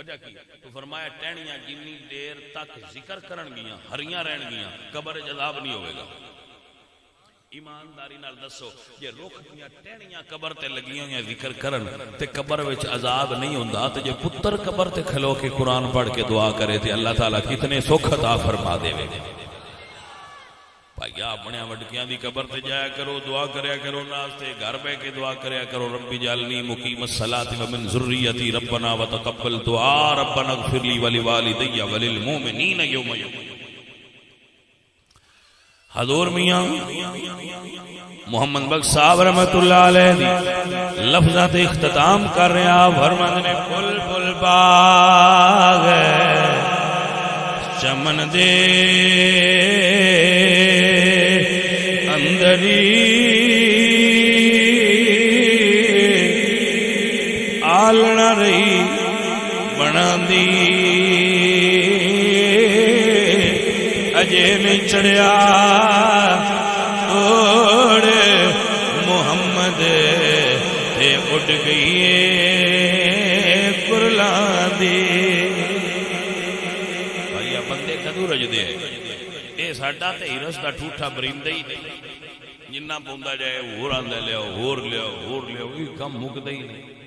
وجہ کی تو فرمایا ٹہنیاں جنی دیر تک ذکر کرن گیاں ہریاں رہن گیاں قبر عذاب نہیں ہوئے گا. ایمانداری نال دسو جے رخ دیاں ٹہنیاں قبر تے لگیاں ہوئیاں ذکر کرن تے قبر وچ عذاب نہیں ہوندا تے جے پتر قبر تے کھلو کے قرآن پڑھ کے دعا کرے تے اللہ تعالیٰ کتنے سکھ عطا فرما دے وے. بھائیا اپنے وڈکیاں دی قبر تے جایا کرو دعا کریا کرو ناس تے گھر بیٹھ کے دعا کریا کرو ربی جعلنی مقیم الصلاۃ ومن ذریتی ربنا وتقبل دعاء ربنا اغفر لی ولوالدی وللمؤمنین یوم یقوم. حضور میاں محمد بخش صاحب رحمت اللہ علیہ دی لفظات اختتام کر رہا فرماتے نے پل پل باغ چمن دے اندری آلنا رہی بنا دی اجے نہیں چڑھیا اوڑ محمد تے اڑ گئی کرلاں دی. بھائی بندے کدو رجدے اے ساڈا تے ہرس دا ٹھوٹا بریندہ ہی نہیں جنہ پوندا جائے ہور آندے لیاؤ ہور لیاؤ ہور لیاؤ یہ کم مکدا ہی نہیں.